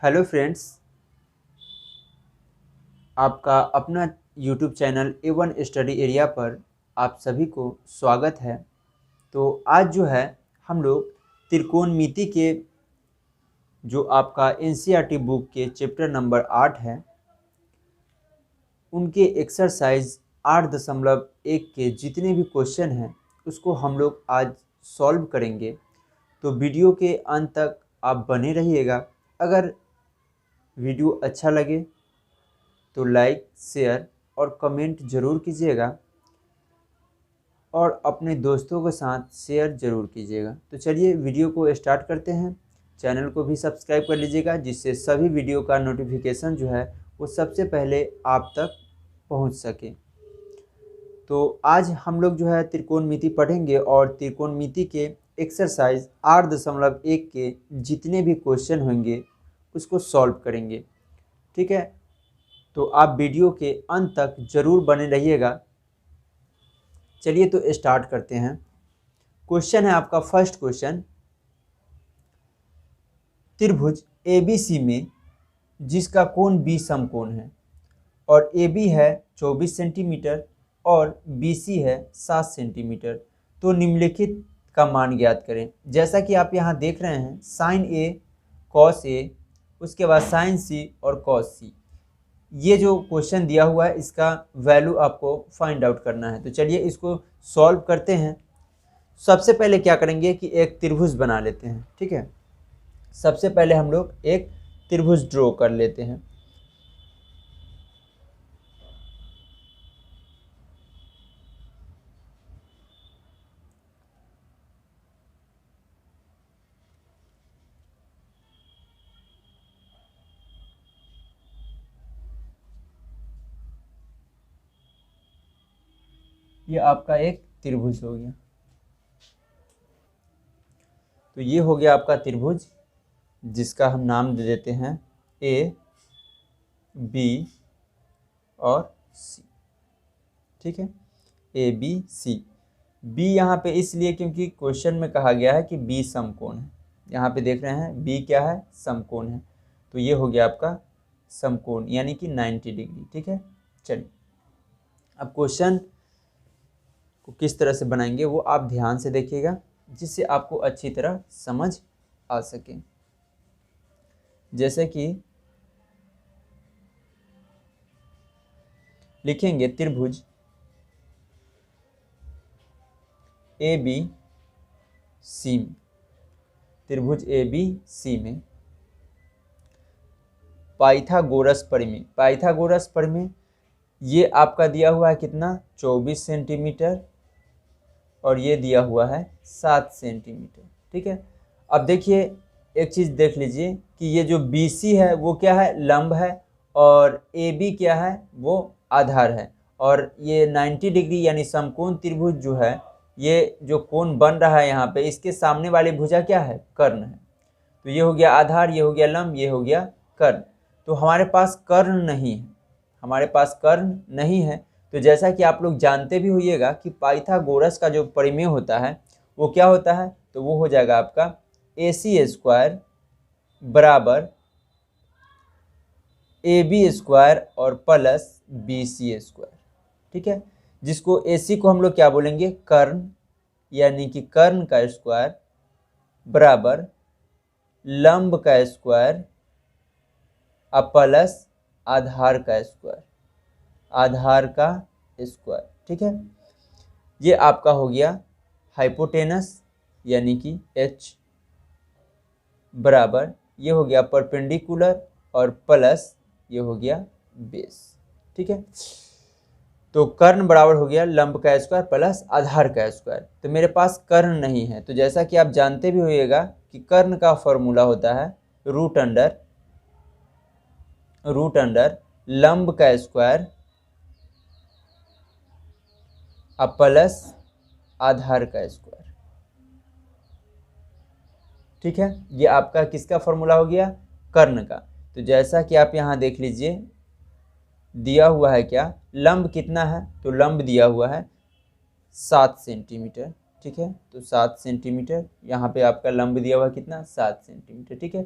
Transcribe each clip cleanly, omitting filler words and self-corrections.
Hello friends, आपका अपना YouTube channel A1 study area पर आप सभी को स्वागत है। तो आज जो है हम लोग त्रिकोणमिति के जो आपका NCERT बुक के चैप्टर नंबर 8 है उनके एक्सरसाइज 8.1 के जितने भी क्वेश्चन हैं उसको हम लोग आज सॉल्व करेंगे। तो वीडियो के अंत तक आप बने रहिएगा। अगर वीडियो अच्छा लगे तो लाइक, शेयर और कमेंट ज़रूर कीजिएगा और अपने दोस्तों के साथ शेयर ज़रूर कीजिएगा। तो चलिए वीडियो को स्टार्ट करते हैं। चैनल को भी सब्सक्राइब कर लीजिएगा जिससे सभी वीडियो का नोटिफिकेशन जो है वो सबसे पहले आप तक पहुंच सके। तो आज हम लोग जो है त्रिकोणमिति पढ़ेंगे और त्रिकोणमिति के एक्सरसाइज 8.1 के जितने भी क्वेश्चन होंगे उसको सॉल्व करेंगे। ठीक है, तो आप वीडियो के अंत तक ज़रूर बने रहिएगा। चलिए तो स्टार्ट करते हैं। क्वेश्चन है आपका फर्स्ट क्वेश्चन, त्रिभुज ABC में जिसका कोण B समकोण है और AB है 24 सेंटीमीटर और BC है 7 सेंटीमीटर, तो निम्नलिखित का मान ज्ञात करें। जैसा कि आप यहाँ देख रहे हैं साइन A कॉस A, उसके बाद साइन C और कॉस C। ये जो क्वेश्चन दिया हुआ है इसका वैल्यू आपको फाइंड आउट करना है। तो चलिए इसको सॉल्व करते हैं। सबसे पहले क्या करेंगे कि एक त्रिभुज बना लेते हैं। ठीक है, सबसे पहले हम लोग एक त्रिभुज ड्रॉ कर लेते हैं। ये आपका एक त्रिभुज हो गया। तो ये हो गया आपका त्रिभुज जिसका हम नाम दे देते हैं A, B और C। ठीक है, A B C। B यहाँ पे इसलिए क्योंकि क्वेश्चन में कहा गया है कि B समकोण है। यहाँ पे देख रहे हैं B क्या है, समकोण है। तो ये हो गया आपका समकोण यानी कि 90 डिग्री। ठीक है, चलिए अब क्वेश्चन को किस तरह से बनाएंगे वो आप ध्यान से देखिएगा जिससे आपको अच्छी तरह समझ आ सके। जैसे कि लिखेंगे त्रिभुज ABC में, त्रिभुज ABC में पाइथागोरस परिमेय, पाइथागोरस परिमेय ये आपका दिया हुआ है कितना, 24 सेंटीमीटर और ये दिया हुआ है 7 सेंटीमीटर। ठीक है, अब देखिए एक चीज़ देख लीजिए कि ये जो BC है वो क्या है, लंब है, और AB क्या है, वो आधार है, और ये 90 डिग्री यानी समकोण त्रिभुज जो है, ये जो कोण बन रहा है यहाँ पे इसके सामने वाली भुजा क्या है, कर्ण है। तो ये हो गया आधार, ये हो गया लंब, ये हो गया कर्ण। तो हमारे पास कर्ण नहीं है, हमारे पास कर्ण नहीं है। तो जैसा कि आप लोग जानते भी होइएगा कि पाइथागोरस का जो परिमेय होता है वो क्या होता है, तो वो हो जाएगा आपका AC² बराबर AB² और प्लस BC²। ठीक है, जिसको AC को हम लोग क्या बोलेंगे, कर्ण, यानी कि कर्ण का स्क्वायर बराबर लंब का स्क्वायर अब प्लस आधार का स्क्वायर, आधार का स्क्वायर। ठीक है, ये आपका हो गया हाइपोटेनस यानी कि H बराबर ये हो गया परपेंडिकुलर और प्लस ये हो गया बेस। ठीक है, तो कर्ण बराबर हो गया लंब का स्क्वायर प्लस आधार का स्क्वायर। तो मेरे पास कर्ण नहीं है, तो जैसा कि आप जानते भी होइएगा कि कर्ण का फॉर्मूला होता है रूट अंडर लंब का स्क्वायर अब प्लस आधार का स्क्वायर। ठीक है, ये आपका किसका फॉर्मूला हो गया, कर्ण का। तो जैसा कि आप यहाँ देख लीजिए दिया हुआ है क्या, लंब कितना है, तो लंब दिया हुआ है 7 सेंटीमीटर। ठीक है, तो 7 सेंटीमीटर यहाँ पे आपका लंब दिया हुआ है कितना, 7 सेंटीमीटर। ठीक है,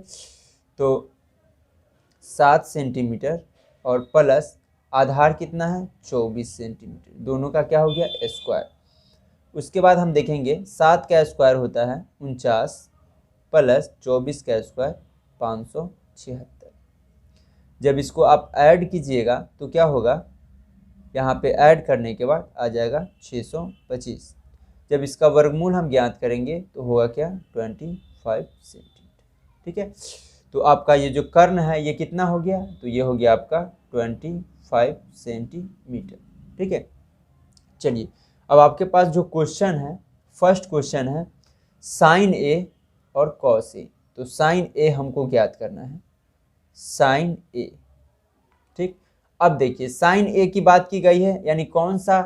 तो 7 सेंटीमीटर और प्लस आधार कितना है 24 सेंटीमीटर, दोनों का क्या हो गया स्क्वायर। उसके बाद हम देखेंगे 7 का स्क्वायर होता है 49 प्लस 24 का स्क्वायर 576। जब इसको आप ऐड कीजिएगा तो क्या होगा, यहाँ पे ऐड करने के बाद आ जाएगा 625। जब इसका वर्गमूल हम ज्ञात करेंगे तो होगा क्या 25 सेंटीमीटर। ठीक है, तो आपका ये जो कर्ण है ये कितना हो गया, तो ये हो गया आपका 25 सेंटीमीटर। ठीक है, चलिए अब आपके पास जो क्वेश्चन है, फर्स्ट क्वेश्चन है साइन ए और कॉस ए। तो साइन ए हमको ज्ञात करना है, साइन ए। ठीक, अब देखिए साइन ए की बात की गई है, यानी कौन सा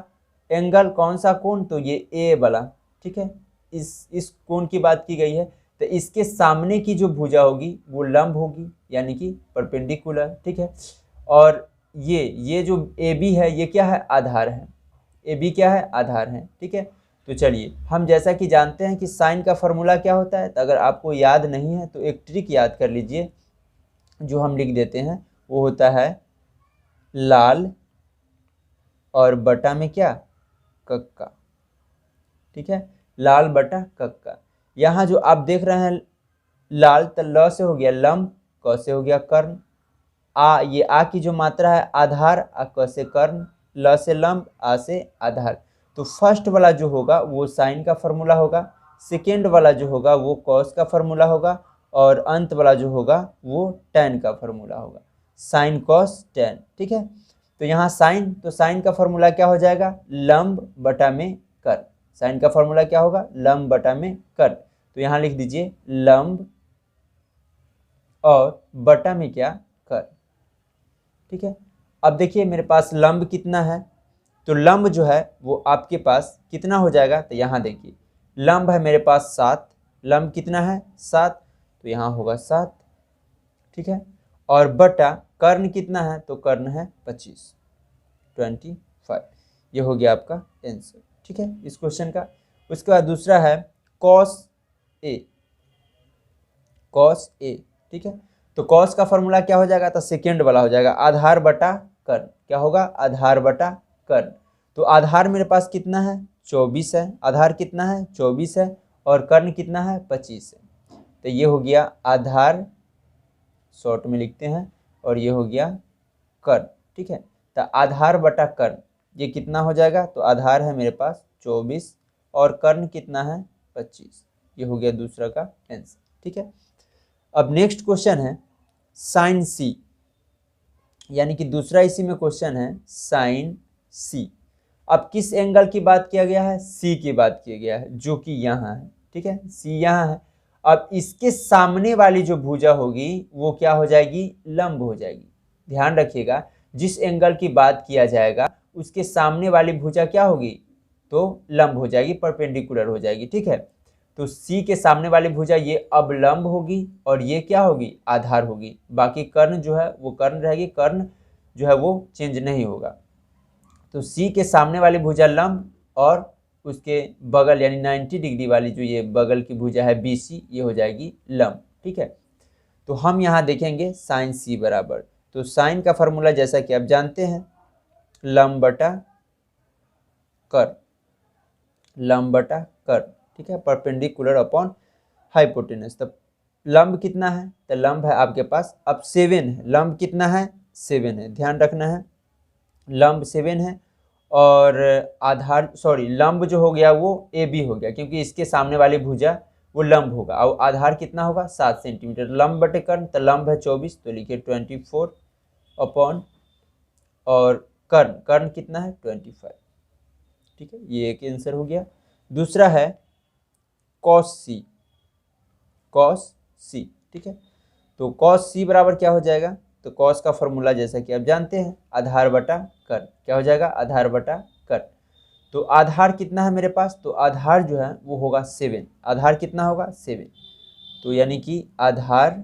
एंगल, कौन सा कोण, तो ये ए वाला। ठीक है, इस कोण की बात की गई है, तो इसके सामने की जो भुजा होगी वो लंब होगी, यानी कि परपेंडिकुलर। ठीक है, और ये जो ए बी है ये क्या है, आधार है। ए बी क्या है, आधार है। ठीक है, तो चलिए हम जैसा कि जानते हैं कि साइन का फॉर्मूला क्या होता है, तो अगर आपको याद नहीं है तो एक ट्रिक याद कर लीजिए, जो हम लिख देते हैं वो होता है लाल और बटा में क्या, कक्का। ठीक है, लाल बटा कक्का। यहाँ जो आप देख रहे हैं लाल, तो ल से हो गया लंब, क से हो गया कर्ण, आ ये आ की जो मात्रा है आधार, आ क से कर्ण, ल से लंब, आ से आधार। तो फर्स्ट वाला जो होगा वो साइन का फॉर्मूला होगा, सेकेंड वाला जो होगा वो कॉस का फॉर्मूला होगा, और अंत वाला जो होगा वो टैन का फॉर्मूला होगा, साइन कॉस टैन। ठीक है, तो यहाँ साइन, तो साइन का फॉर्मूला क्या हो जाएगा, लंब बटा में कर। साइन का फॉर्मूला क्या होगा, लंब बटा में कर। तो यहाँ लिख दीजिए लंब और बटा में क्या, कर। ठीक है, अब देखिए मेरे पास लंब कितना है, तो लंब जो है वो आपके पास कितना हो जाएगा, तो यहाँ देखिए लंब है मेरे पास 7, लंब कितना है 7, तो यहाँ होगा 7। ठीक है, और बटा कर्ण कितना है, तो कर्ण है 25। ये हो गया आपका आंसर। ठीक है, इस क्वेश्चन का। उसके बाद दूसरा है कॉस ए, कॉस ए। ठीक है, तो कॉस का फॉर्मूला क्या हो जाएगा, तो सेकेंड वाला हो जाएगा आधार बटा कर्ण। क्या होगा, आधार बटा कर्ण। तो आधार मेरे पास कितना है 24 है, आधार कितना है 24 है, और कर्ण कितना है 25 है। तो ये हो गया आधार, शॉर्ट में लिखते हैं, और ये हो गया कर्ण। ठीक है, तो आधार बटा कर्ण ये कितना हो जाएगा, तो आधार है मेरे पास 24 और कर्ण कितना है 25। ये हो गया दूसरा का आंसर। ठीक है, अब नेक्स्ट क्वेश्चन है साइन सी, यानी कि दूसरा इसी में क्वेश्चन है साइन सी। अब किस एंगल की बात किया गया है, सी की बात किया गया है, जो कि यहाँ है। ठीक है, सी यहाँ है। अब इसके सामने वाली जो भुजा होगी वो क्या हो जाएगी, लंब हो जाएगी। ध्यान रखिएगा, जिस एंगल की बात किया जाएगा उसके सामने वाली भुजा क्या होगी, तो लंब हो जाएगी, परपेंडिकुलर हो जाएगी। ठीक है, तो सी के सामने वाली भुजा ये अब लंब होगी, और ये क्या होगी, आधार होगी। बाकी कर्ण जो है वो कर्ण रहेगी, कर्ण जो है वो चेंज नहीं होगा। तो सी के सामने वाली भुजा लंब, और उसके बगल यानी 90 डिग्री वाली जो ये बगल की भुजा है BC, ये हो जाएगी लंब। ठीक है, तो हम यहाँ देखेंगे साइन सी बराबर, तो साइन का फॉर्मूला जैसा कि आप जानते हैं लंब बटा कर, लंब बटा कर। ठीक है, परपेंडिकुलर अपॉन हाइपोटेनस। तब लंब कितना है, तो लंब है आपके पास अब 7 है, लंब कितना है 7 है, ध्यान रखना है, लंब 7 है, और आधार लंब जो हो गया वो AB हो गया, क्योंकि इसके सामने वाली भुजा वो लंब होगा, और आधार कितना होगा 7 सेंटीमीटर। लंब बटे कर्ण, तो लंब है 24, तो लिखिए 24 अपॉन, और कर्ण, कर्ण कितना है 25। ठीक है, ये एक आंसर हो गया। दूसरा है कॉस सी, कॉस सी। ठीक है, तो कॉस सी बराबर क्या हो जाएगा, तो कॉस का फॉर्मूला जैसा कि आप जानते हैं आधार बटा कर्ण। क्या हो जाएगा, आधार बटा कर्ण। तो आधार कितना है मेरे पास, तो आधार जो है वो होगा 7, आधार कितना होगा 7, तो यानी कि आधार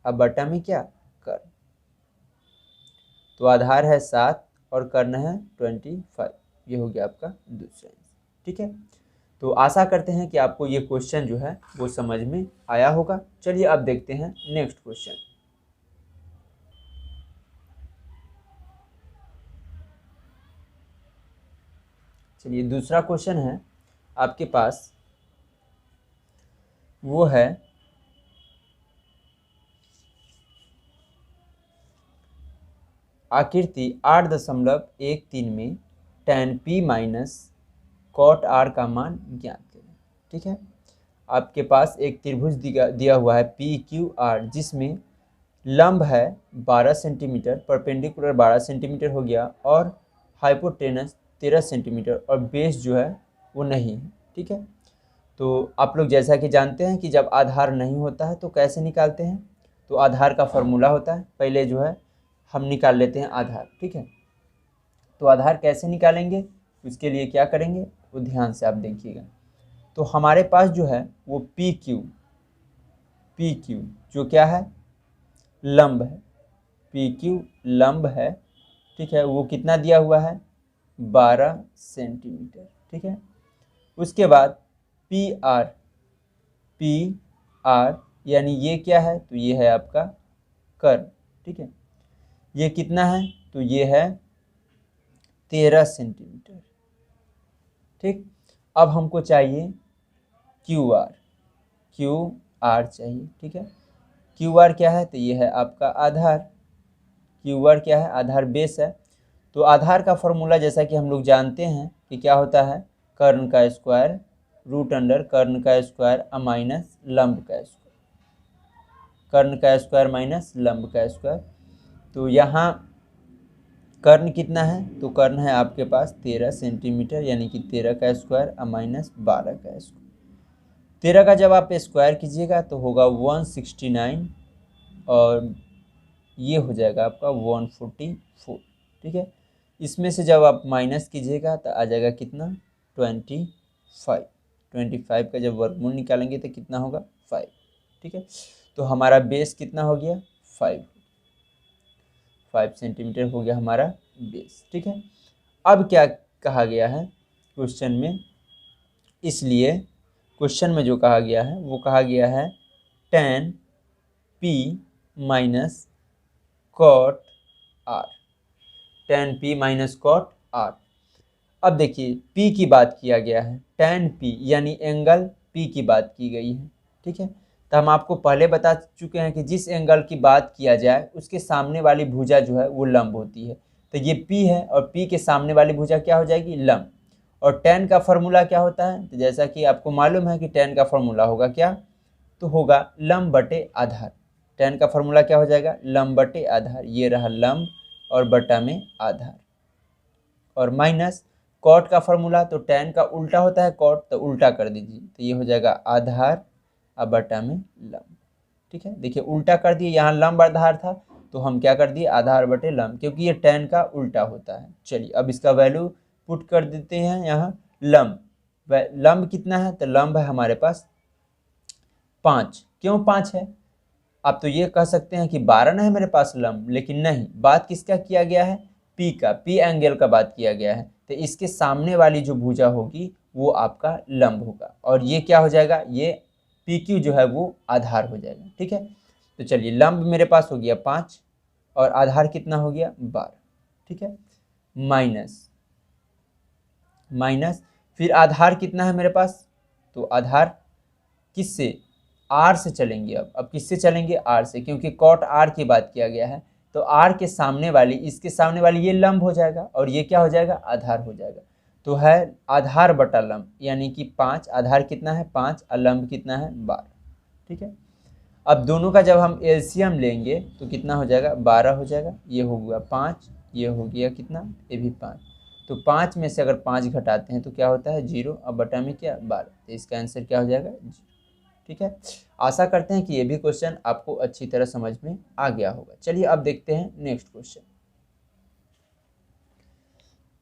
अब बटा में क्या, कर्ण। तो आधार है 7 और कर्ण है 25। ये हो गया आपका दूसरा आंसर। ठीक है, तो आशा करते हैं कि आपको ये क्वेश्चन जो है वो समझ में आया होगा। चलिए अब देखते हैं नेक्स्ट क्वेश्चन। चलिए दूसरा क्वेश्चन है आपके पास, वो है आकृति 8.13 में tan p minus cot r का मान ज्ञात करें। ठीक है, आपके पास एक त्रिभुज दिया हुआ है पी क्यू आर, जिसमें लंब है 12 सेंटीमीटर, परपेंडिकुलर 12 सेंटीमीटर हो गया, और हाइपोटेनस 13 सेंटीमीटर, और बेस जो है वो नहीं है। ठीक है, तो आप लोग जैसा कि जानते हैं कि जब आधार नहीं होता है तो कैसे निकालते हैं, तो आधार का फॉर्मूला होता है, पहले जो है हम निकाल लेते हैं आधार। ठीक है, तो आधार कैसे निकालेंगे, उसके लिए क्या करेंगे वो ध्यान से आप देखिएगा। तो हमारे पास जो है वो पी क्यू जो क्या है, लंब है, पी क्यू लंब है। ठीक है, वो कितना दिया हुआ है, 12 सेंटीमीटर। ठीक है, उसके बाद पी आर यानी ये क्या है, तो ये है आपका कर्व। ठीक है, ये कितना है, तो ये है 13 सेंटीमीटर। ठीक, अब हमको चाहिए क्यू आर चाहिए। ठीक है, क्यू आर क्या है, तो ये है आपका आधार। क्यू आर क्या है, आधार बेस है। तो आधार का फॉर्मूला जैसा कि हम लोग जानते हैं कि क्या होता है, कर्ण का स्क्वायर रूट अंडर कर्ण का स्क्वायर माइनस लंब का स्क्वायर, कर्ण का स्क्वायर माइनस लंब का स्क्वायर। तो यहाँ कर्ण कितना है, तो कर्ण है आपके पास 13 सेंटीमीटर, यानी कि 13 का स्क्वायर माइनस 12 का स्क्वायर। 13 का जब आप स्क्वायर कीजिएगा तो होगा 169, और ये हो जाएगा आपका 144। ठीक है, इसमें से जब आप माइनस कीजिएगा तो आ जाएगा कितना, 25 का जब वर्गमूल निकालेंगे तो कितना होगा, 5। ठीक है, तो हमारा बेस कितना हो गया, 5 सेंटीमीटर हो गया हमारा बेस। ठीक है, अब क्या कहा गया है क्वेश्चन में, इसलिए क्वेश्चन में जो कहा गया है वो कहा गया है tan p minus cot r, tan p minus cot r। अब देखिए p की बात किया गया है, tan p यानी एंगल p की बात की गई है। ठीक है, तो हम आपको पहले बता चुके हैं कि जिस एंगल की बात किया जाए उसके सामने वाली भुजा जो है वो लंब होती है। तो ये p है, और p के सामने वाली भुजा क्या हो जाएगी, लंब। और tan का फॉर्मूला क्या होता है, तो जैसा कि आपको मालूम है कि tan का फॉर्मूला होगा क्या, तो होगा लंब बटे आधार। tan का फॉर्मूला क्या हो जाएगा, लंब बटे आधार, ये रहा लंब और बटा में आधार, और माइनस कॉट का फॉर्मूला, तो tan का उल्टा होता है कॉट, तो उल्टा कर दीजिए, तो ये हो जाएगा आधार अब बटा में लंब। ठीक है, देखिए उल्टा कर दिए, यहाँ लंब आधार था तो हम क्या कर दिए, आधार बटे लंब, क्योंकि ये tan का उल्टा होता है। चलिए अब इसका वैल्यू पुट कर देते हैं यहाँ, लंब कितना है, तो लंब है हमारे पास 5। क्यों 5 है, आप तो ये कह सकते हैं कि 12 ना है मेरे पास लंब, लेकिन नहीं, बात किसका किया गया है, पी एंगल का बात किया गया है। तो इसके सामने वाली जो भुजा होगी वो आपका लंब होगा, और ये क्या हो जाएगा, ये पी क्यू जो है वो आधार हो जाएगा। ठीक है, तो चलिए लंब मेरे पास हो गया 5 और आधार कितना हो गया 12। ठीक है, माइनस फिर आधार कितना है मेरे पास, तो आधार किससे, आर से चलेंगे। अब किससे चलेंगे, आर से, क्योंकि कॉट आर की बात किया गया है। तो आर के सामने वाली, इसके सामने वाली ये लंब हो जाएगा, और ये क्या हो जाएगा, आधार हो जाएगा। तो है आधार बटा लंब, यानी कि 5, आधार कितना है 5 और लंब कितना है 12। ठीक है, अब दोनों का जब हम एलसीएम लेंगे तो कितना हो जाएगा, 12 हो जाएगा, ये हो गया 5, ये हो गया कितना, ये भी 5। तो 5 में से अगर 5 घटाते हैं तो क्या होता है 0, अब बटा में क्या 12, तो इसका आंसर क्या हो जाएगा 0। ठीक है, आशा करते हैं कि ये भी क्वेश्चन आपको अच्छी तरह समझ में आ गया होगा। चलिए अब देखते हैं नेक्स्ट क्वेश्चन।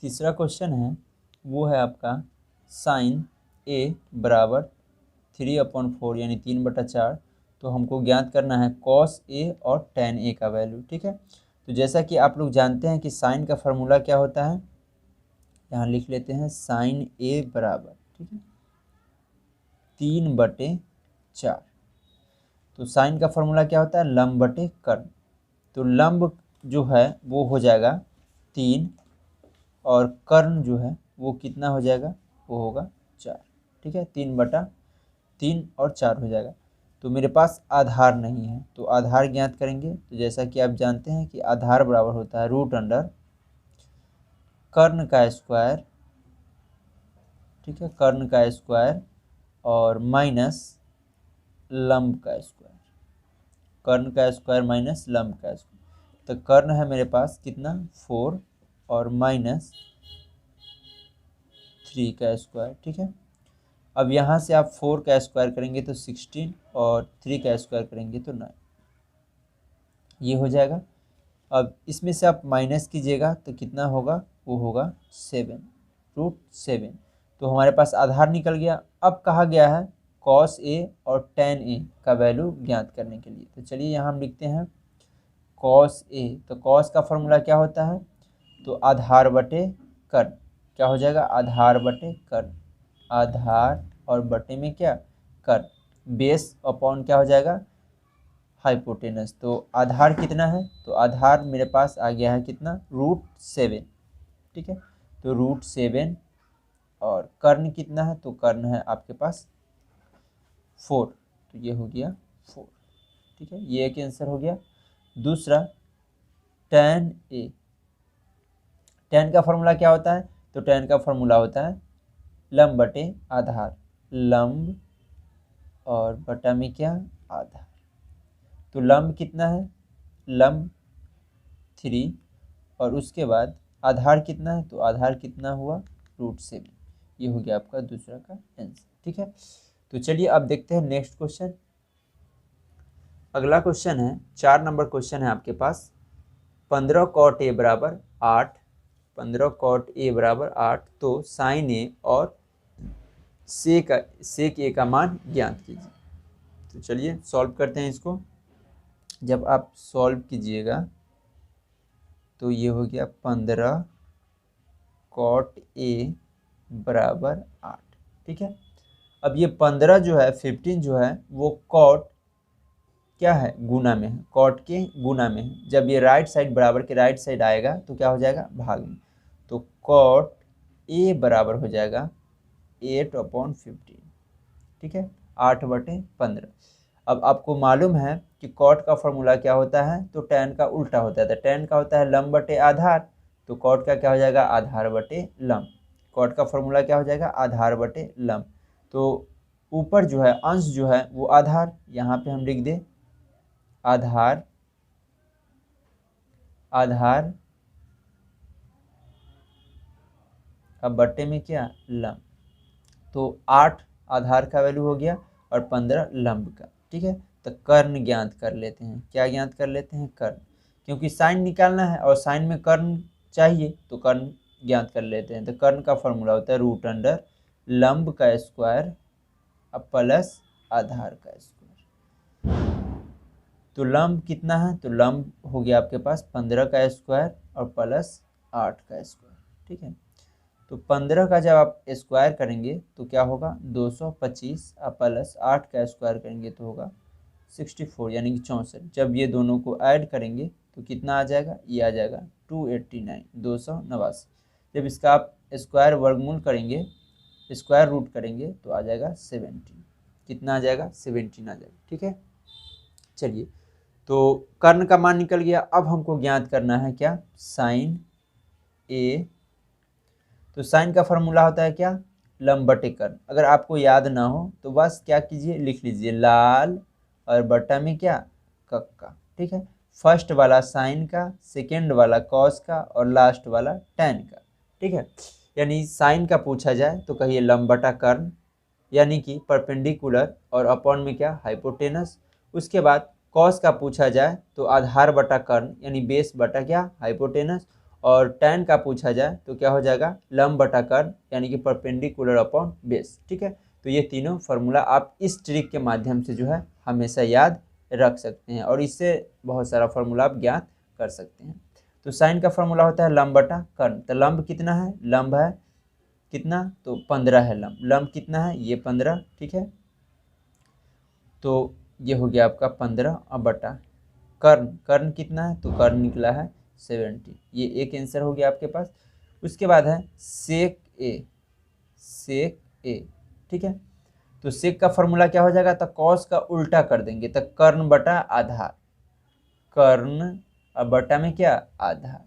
तीसरा क्वेश्चन है वो है आपका sin a बराबर 3/4 यानी 3/4। तो हमको ज्ञात करना है cos a और tan a का वैल्यू। ठीक है, तो जैसा कि आप लोग जानते हैं कि साइन का फार्मूला क्या होता है, यहाँ लिख लेते हैं sin a बराबर, ठीक है, 3/4। तो साइन का फार्मूला क्या होता है, लंब बटे कर्ण। तो लंब जो है वो हो जाएगा 3 और कर्ण जो है वो कितना हो जाएगा, वो होगा 4। ठीक है, 3/3 और 4 हो जाएगा। तो मेरे पास आधार नहीं है, तो आधार ज्ञात करेंगे। तो जैसा कि आप जानते हैं कि आधार बराबर होता है रूट अंडर कर्ण का स्क्वायर, ठीक है, कर्ण का स्क्वायर और माइनस लंब का स्क्वायर, कर्ण का स्क्वायर माइनस लंब का स्क्वायर। तो कर्ण है मेरे पास कितना 4 और माइनस 3 का स्क्वायर। ठीक है, अब यहाँ से आप 4 का स्क्वायर करेंगे तो 16 और 3 का स्क्वायर करेंगे तो 9, ये हो जाएगा। अब इसमें से आप माइनस कीजिएगा तो कितना होगा, वो होगा 7 √7। तो हमारे पास आधार निकल गया। अब कहा गया है cos a और tan a का वैल्यू ज्ञात करने के लिए। तो चलिए यहाँ हम लिखते हैं cos a। तो cos का फॉर्मूला क्या होता है, तो आधार बटे कर्ण, क्या हो जाएगा, आधार बटे कर्ण, आधार और बटे में क्या कर्ण, बेस अपॉन क्या हो जाएगा हाइपोटेनस। तो आधार कितना है, तो आधार मेरे पास आ गया है कितना √7। ठीक है, तो √7 और कर्ण कितना है, तो कर्ण है आपके पास 4, तो ये हो गया 4। ठीक है, ये एक आंसर हो गया। दूसरा tan a, tan का फॉर्मूला क्या होता है, तो tan का फॉर्मूला होता है लंब बटे आधार, लंब और बटा में क्या आधार। तो लंब कितना है, लंब 3 और उसके बाद आधार कितना है, तो आधार कितना हुआ √7। ये हो गया आपका दूसरा का आंसर। ठीक है, तो चलिए अब देखते हैं नेक्स्ट क्वेश्चन। अगला क्वेश्चन है 4 नंबर क्वेश्चन है आपके पास। 15 cot a बराबर 8, 15 cot a बराबर 8, तो साइन ए और सेक ए का मान ज्ञात कीजिए। तो चलिए सॉल्व करते हैं इसको। जब आप सॉल्व कीजिएगा तो ये हो गया 15 cot a बराबर 8। ठीक है, अब ये 15 जो है 15 जो है वो cot क्या है गुना में है, cot के गुना में है। जब ये राइट साइड बराबर के राइट साइड आएगा तो क्या हो जाएगा भाग में, तो cot a बराबर हो जाएगा 8/15। ठीक है, 8/15। अब आपको मालूम है कि cot का फॉर्मूला क्या होता है, तो tan का उल्टा होता है। तो tan का होता है लंब बटे आधार, तो cot का क्या हो जाएगा आधार बटे लंब। cot का फॉर्मूला क्या हो जाएगा आधार बटे लंब। तो ऊपर जो है अंश जो है वो आधार, यहाँ पे हम लिख दे आधार, आधार अब बटे में क्या लंब। तो 8 आधार का वैल्यू हो गया और 15 लंब का। ठीक है, तो कर्ण ज्ञात कर लेते हैं। क्या ज्ञात कर लेते हैं, कर्ण, क्योंकि साइन निकालना है और साइन में कर्ण चाहिए, तो कर्ण ज्ञात कर लेते हैं। तो कर्ण का फॉर्मूला होता है रूट अंडर लंब का स्क्वायर अब प्लस आधार का स्क्वायर। तो लंब कितना है, तो लंब हो गया आपके पास 15 का स्क्वायर और प्लस 8 का स्क्वायर। ठीक है, तो 15 का जब आप स्क्वायर करेंगे तो क्या होगा 225 और प्लस 8 का स्क्वायर करेंगे तो होगा 64 यानी कि 64। जब ये दोनों को ऐड करेंगे तो कितना आ जाएगा, ये आ जाएगा 289 289। जब इसका आप स्क्वायर वर्गमूल करेंगे, स्क्वायर रूट करेंगे तो आ जाएगा 17। कितना आ जाएगा 17 आ जाएगा। ठीक है, चलिए तो कर्ण का मान निकल गया। अब हमको ज्ञात करना है क्या, साइन ए। तो साइन का फॉर्मूला होता है क्या लंब बटे कर्ण। अगर आपको याद ना हो तो बस क्या कीजिए लिख लीजिए लाल और बटा में क्या कक्का। ठीक है, फर्स्ट वाला साइन का, सेकेंड वाला कॉस का और लास्ट वाला टैन का। ठीक है, यानी साइन का पूछा जाए तो कहिए लंब बटा कर्ण, यानी कि परपेंडिकुलर और अपॉन में क्या हाइपोटेनस। उसके बाद कॉस का पूछा जाए तो आधार बटा कर्ण यानी बेस बटा क्या हाइपोटेनस। और टैन का पूछा जाए तो क्या हो जाएगा लंब बटा कर्ण यानी कि परपेंडिकुलर अपॉन बेस। ठीक है, तो ये तीनों फार्मूला आप इस ट्रिक के माध्यम से जो है हमेशा याद रख सकते हैं और इससे बहुत सारा फार्मूला आप ज्ञात कर सकते हैं। तो साइन का फार्मूला होता है लंब बटा कर्ण। तो लंब कितना है, लंब है कितना, तो 15 है लंब। लंब कितना है, ये 15। ठीक है, तो ये हो गया आपका 15 और बटा कर्ण। कर्ण कितना है, तो कर्ण निकला है 70। ये एक आंसर हो गया आपके पास। उसके बाद है सेक ए, सेक ए, ठीक है। तो सेक का फॉर्मूला क्या हो जाएगा, तो कॉस का उल्टा कर देंगे, तो कर्ण बटा आधार, कर्ण अब बटा में क्या आधार,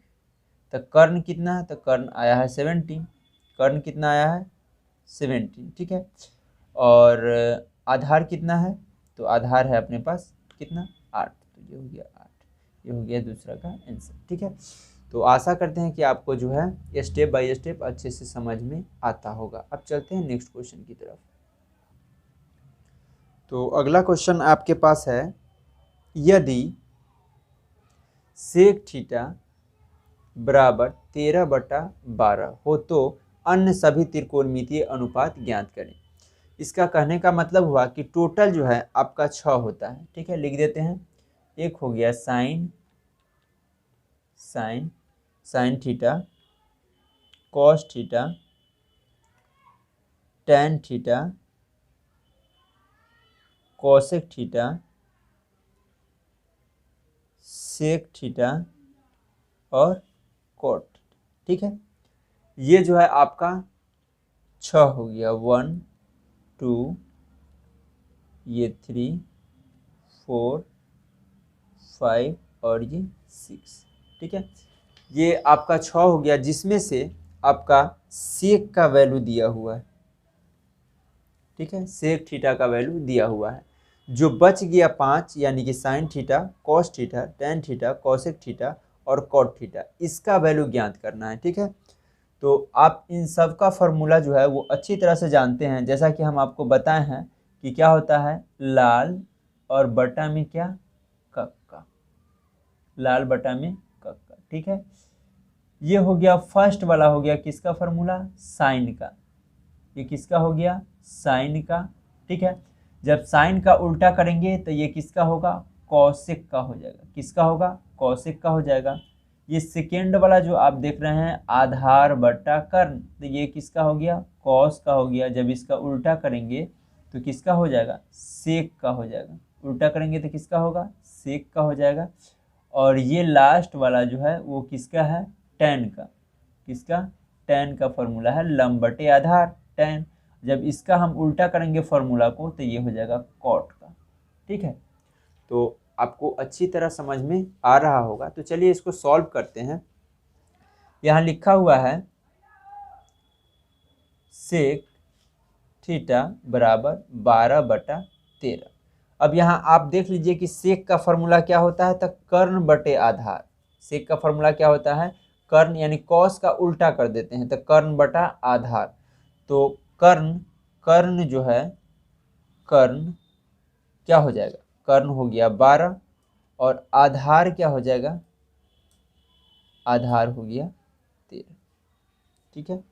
तो कर्ण कितना है, तो कर्ण आया है 17, कर्ण कितना आया है 17, ठीक है। और आधार कितना है, तो आधार है अपने पास कितना 8, तो ये हो गया 8, ये हो गया दूसरा का आंसर, ठीक है। तो आशा करते हैं कि आपको जो है स्टेप बाय स्टेप अच्छे से समझ में आता होगा। अब चलते हैं नेक्स्ट क्वेश्चन की तरफ। तो अगला क्वेश्चन आपके पास है, यदि सेक थीटा बराबर 13/12 हो तो अन्य सभी त्रिकोणमितीय अनुपात ज्ञात करें। इसका कहने का मतलब हुआ कि टोटल जो है आपका 6 होता है, ठीक है। लिख देते हैं, एक हो गया sine theta, cos theta, tan theta, cosec theta, sec theta और कॉट, ठीक है। ये जो है आपका 6 हो गया, 1 2 ये 3 4 5 और ये 6, ठीक है। ये आपका 6 हो गया, जिसमें से आपका सेक का वैल्यू दिया हुआ है, ठीक है। सेक थीटा का वैल्यू दिया हुआ है। जो बच गया 5 यानी कि sign theta, cos theta, tan theta, cosec theta और कॉट थीटा, इसका वैल्यू ज्ञात करना है, ठीक है। तो आप इन सब का फॉर्मूला जो है वो अच्छी तरह से जानते हैं, जैसा कि हम आपको बताए हैं कि क्या होता है लाल और बटा में क्या कक्का, लाल बटा में कक्का, ठीक है। ये हो गया फर्स्ट वाला, हो गया किसका फॉर्मूला, साइन का, ये किसका हो गया साइन का, ठीक है। जब साइन का उल्टा करेंगे तो ये किसका होगा कौशिक का हो जाएगा, किसका होगा कौशिक का हो जाएगा। ये सेकेंड वाला जो आप देख रहे हैं आधार बटा कर्ण, तो ये किसका हो गया कौस का हो गया। जब इसका उल्टा करेंगे तो किसका हो जाएगा सेक का हो जाएगा, उल्टा करेंगे तो किसका होगा सेक का हो जाएगा। और ये लास्ट वाला जो है वो किसका है टैन का, किसका टैन का फॉर्मूला है लंब बटे आधार टैन। जब इसका हम उल्टा करेंगे फॉर्मूला को तो ये हो जाएगा कॉट का, ठीक है। तो आपको अच्छी तरह समझ में आ रहा होगा। तो चलिए इसको सॉल्व करते हैं। यहाँ लिखा हुआ है सेक थीटा बराबर 12/13। अब यहाँ आप देख लीजिए कि सेक का फॉर्मूला क्या होता है, तो कर्ण बटे आधार। सेक का फॉर्मूला क्या होता है कर्ण, यानी कॉस का उल्टा कर देते हैं तो कर्ण बटा आधार। तो कर्ण जो है कर्ण क्या हो जाएगा, कर्ण हो गया 12 और आधार क्या हो जाएगा, आधार हो गया 13, ठीक है।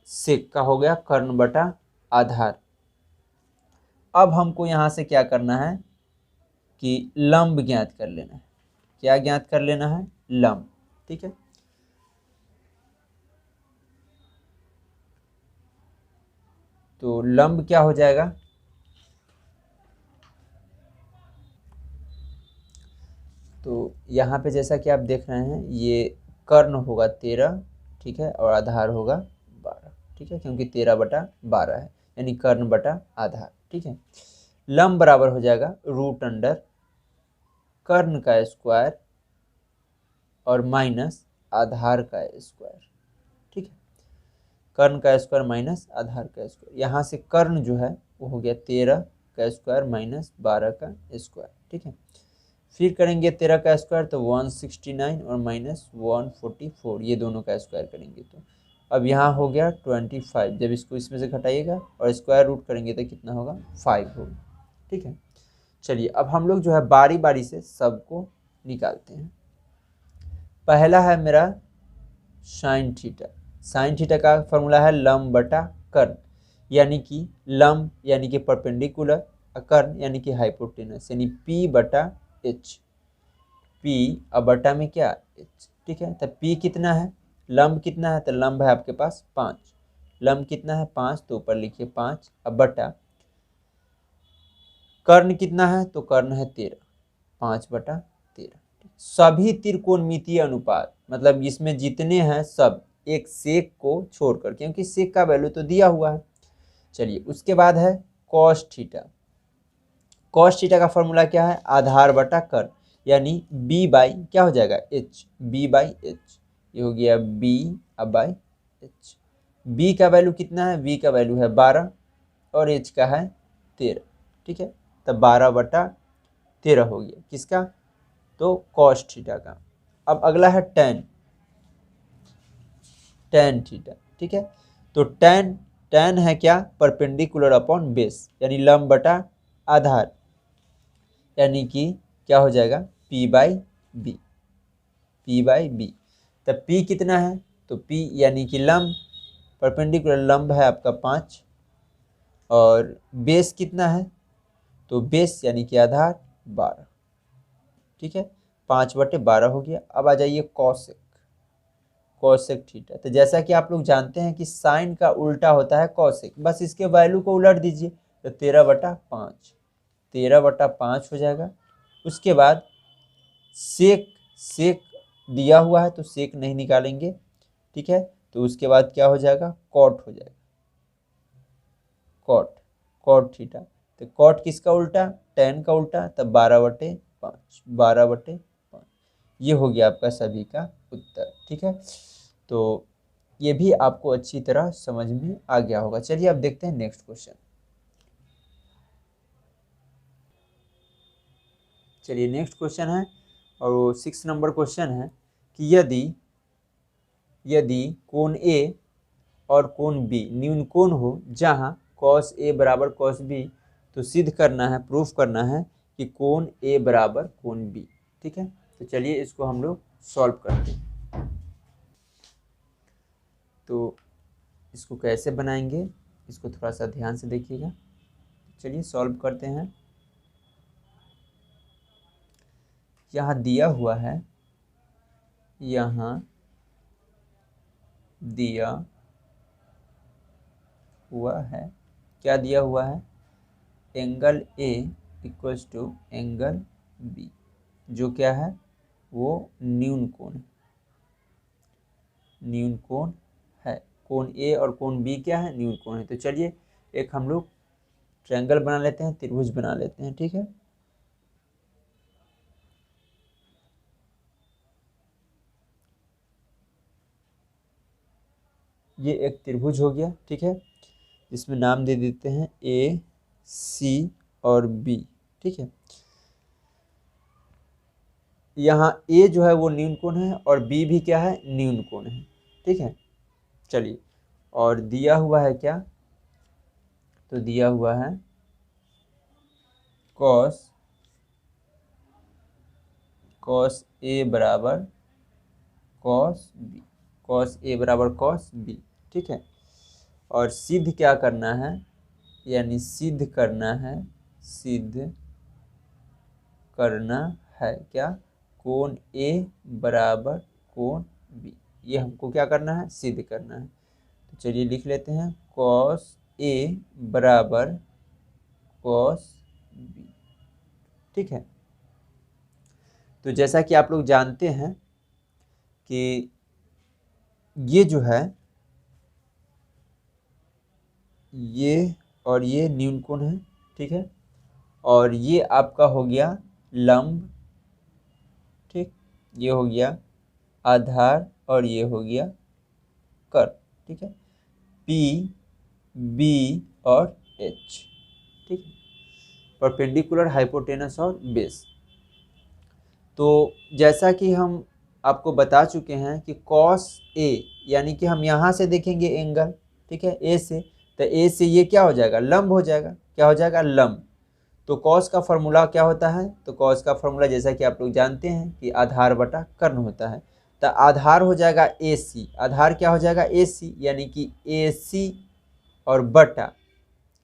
सेक का हो गया कर्ण बटा आधार। अब हमको यहाँ से क्या करना है कि लंब ज्ञात कर लेना है। क्या ज्ञात कर लेना है लंब, ठीक है। तो लंब क्या हो जाएगा, तो यहाँ पे जैसा कि आप देख रहे हैं ये कर्ण होगा 13, ठीक है, और आधार होगा 12, ठीक है, क्योंकि 13/12 है, यानी कर्ण बटा आधार, ठीक है। लंब बराबर हो जाएगा रूट अंडर कर्ण का स्क्वायर और माइनस आधार का स्क्वायर, ठीक है। कर्ण का स्क्वायर माइनस आधार का स्क्वायर, यहाँ से कर्ण जो है वो हो गया 13 का स्क्वायर माइनस 12 का स्क्वायर, ठीक है। फिर करेंगे 13 का स्क्वायर तो 169 और माइनस 144, ये दोनों का स्क्वायर करेंगे तो अब यहाँ हो गया 25। जब इसको इसमें से घटाइएगा और स्क्वायर रूट करेंगे तो कितना होगा 5 होगा, ठीक है। चलिए अब हम लोग जो है बारी बारी से सबको निकालते हैं। पहला है मेरा साइन थीटा। साइन थीटा का फॉर्मूला है लंब बटा कर्ण, यानी कि लंब यानी कि परपेंडिकुलर, कर्ण यानी कि हाइपोटेनस, यानी P बटा H, P अब बटा में क्या H, ठीक है। तो P कितना है, लंब कितना है, तो लंब है आपके पास 5, लंब कितना है 5, तो ऊपर लिखिए 5, अब बटा कर्ण कितना है, तो कर्ण है 13, 5/13। सभी त्रिकोणमितीय अनुपात मतलब इसमें जितने हैं सब एक सेक को छोड़कर, क्योंकि सेक का वैल्यू तो दिया हुआ है। चलिए उसके बाद है कॉस थीटा। कॉस थीटा का फॉर्मूला क्या है, आधार बटा कर, यानी b बाई क्या हो जाएगा h, b बाई h, ये हो गया b बाई h। b का वैल्यू कितना है, v का वैल्यू है 12 और h का है 13, ठीक है, तब 12/13 हो गया किसका, तो कॉस थीटा का। अब अगला है tan थीटा, ठीक है, तो tan है क्या, परपेंडिकुलर अपॉन बेस, यानी लंब बटा आधार, यानी कि क्या हो जाएगा p बाई बी। तब p कितना है, तो p यानी कि लंब, परपेंडिकुलर लंब है आपका 5, और बेस कितना है, तो बेस यानी कि आधार 12, ठीक है, 5/12 हो गया। अब आ जाइए कॉसेक थीटा। तो जैसा कि आप लोग जानते हैं कि साइन का उल्टा होता है कॉसेक, बस इसके वैल्यू को उलट दीजिए, तो 13/5 हो जाएगा। उसके बाद सेक दिया हुआ है तो सेक नहीं निकालेंगे, ठीक है, तो उसके बाद क्या हो जाएगा, कॉट हो जाएगा, कॉट थीटा। तो कॉट किसका उल्टा, tan का उल्टा, तब 12/5 ये हो गया आपका सभी का उत्तर, ठीक है। तो ये भी आपको अच्छी तरह समझ में आ गया होगा। चलिए अब देखते हैं नेक्स्ट क्वेश्चन। चलिए नेक्स्ट क्वेश्चन है, और वो 6 नंबर क्वेश्चन है कि यदि कोण ए और कोण बी न्यून कोण हो, जहां cos a बराबर cos b, तो सिद्ध करना है, प्रूफ करना है कि कोण a बराबर कोण b, ठीक है। तो चलिए इसको हम लोग सॉल्व करते हैं। तो इसको कैसे बनाएंगे, इसको थोड़ा सा ध्यान से देखिएगा। चलिए सॉल्व करते हैं। यहाँ दिया हुआ है, यहाँ दिया हुआ है, क्या दिया हुआ है, angle A equals to angle B, जो क्या है, वो न्यून कोण है। कोण ए और कोण बी क्या है, न्यून कोण है। तो चलिए एक हम लोग ट्रायंगल बना लेते हैं, त्रिभुज बना लेते हैं, ठीक है। ये एक त्रिभुज हो गया, ठीक है, इसमें नाम दे देते हैं ए सी और बी, ठीक है। यहाँ ए जो है वो न्यून कोण है और बी भी क्या है, न्यून कोण है, ठीक है। चलिए, और दिया हुआ है क्या, तो दिया हुआ है cos ए बराबर cos b, ठीक है। और सिद्ध क्या करना है, यानी सिद्ध करना है क्या, कोण ए बराबर कोण बी, ये हमको क्या करना है, सिद्ध करना है। तो चलिए लिख लेते हैं cos ए बराबर cos बी, ठीक है। तो जैसा कि आप लोग जानते हैं कि ये जो है, ये और ये न्यून कोण है, ठीक है, और ये आपका हो गया लंब, ठीक, ये हो गया आधार और ये हो गया कर, ठीक है, P B और H, ठीक, परपेंडिकुलर, हाइपोटेनस और बेस। तो जैसा कि हम आपको बता चुके हैं कि cos A, यानी कि हम यहाँ से देखेंगे एंगल, ठीक है, A से, तो A से ये क्या हो जाएगा, लंब हो जाएगा, क्या हो जाएगा, लंब। तो cos का फॉर्मूला क्या होता है, तो cos का फॉर्मूला जैसा कि आप लोग जानते हैं कि आधार बटा कर्ण होता है। तो आधार हो जाएगा AC, आधार क्या हो जाएगा AC, यानी कि AC और बटा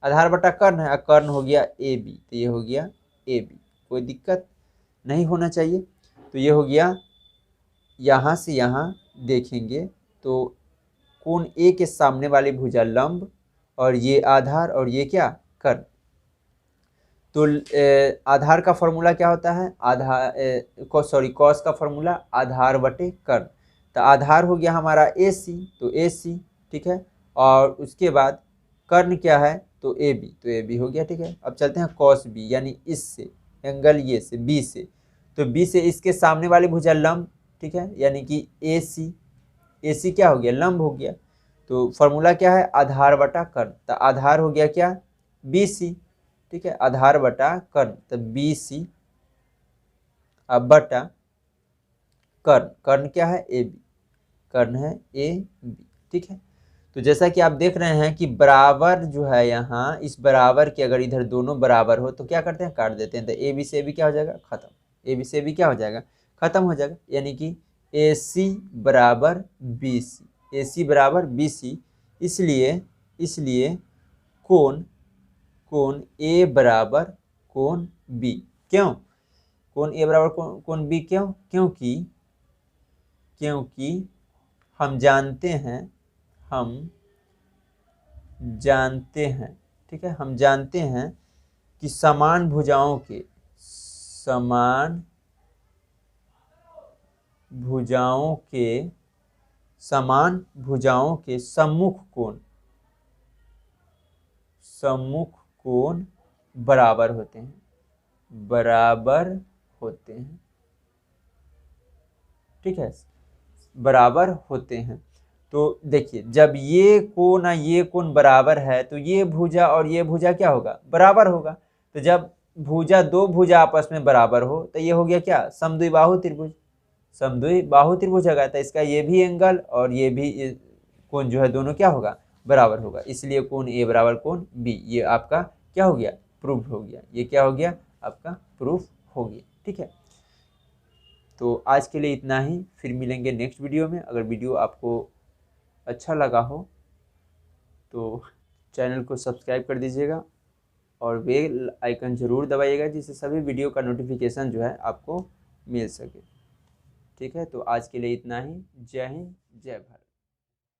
आधार बटा कर्ण है, कर्ण हो गया AB, तो ये हो गया AB, कोई दिक्कत नहीं होना चाहिए। तो ये हो गया, यहाँ से यहाँ देखेंगे तो कोण A के सामने वाली भुजा लंब, और ये आधार और ये क्या, कर्ण। तो आधार का फॉर्मूला क्या होता है, cos का फॉर्मूला आधार बटे कर्ण। तो आधार हो गया हमारा AC, तो AC, ठीक है। और उसके बाद कर्ण क्या है, तो AB, तो AB हो गया, ठीक है। अब चलते हैं cos B, यानी इससे एंगल ये से B से, तो B से इसके सामने वाली भुजा लंब, ठीक है, यानी कि AC, AC क्या हो गया, लंब हो गया। तो फॉर्मूला क्या है, आधार बटा कर्ण, तो आधार हो गया क्या, BC, ठीक है, आधार बटा कर्ण, तो BC अब बटा कर्ण, कर्ण क्या है, AB, कर्ण है AB, ठीक है। तो जैसा कि आप देख रहे हैं कि बराबर जो है यहाँ, इस बराबर के अगर इधर दोनों बराबर हो तो क्या करते हैं, काट देते हैं। तो AB से AB क्या हो जाएगा, खत्म, AB से AB क्या हो जाएगा, खत्म हो जाएगा, यानी कि AC बराबर BC, AC बराबर BC, इसलिए कोण A बराबर कोण B, क्यों कोण A बराबर कोण B, क्योंकि हम जानते हैं, ठीक है, हम जानते हैं कि समान भुजाओं के सम्मुख कोण बराबर होते हैं, ठीक है, बराबर होते हैं। तो देखिए जब ये कोण बराबर है तो ये भुजा और ये भुजा क्या होगा, बराबर होगा। तो जब दो भुजा आपस में बराबर हो तो ये हो गया क्या, समद्विबाहु त्रिभुज होगा। तो इसका ये भी एंगल और ये भी कोण जो है दोनों क्या होगा, बराबर होगा। इसलिए कोण A बराबर कोण B, ये आपका क्या हो गया, प्रूफ हो गया। ये क्या हो गया, आपका प्रूफ हो गया, ठीक है। तो आज के लिए इतना ही, फिर मिलेंगे नेक्स्ट वीडियो में। अगर वीडियो आपको अच्छा लगा हो तो चैनल को सब्सक्राइब कर दीजिएगा और बेल आइकन ज़रूर दबाइएगा, जिससे सभी वीडियो का नोटिफिकेशन जो है आपको मिल सके, ठीक है। तो आज के लिए इतना ही, जय हिंद, जय भारत।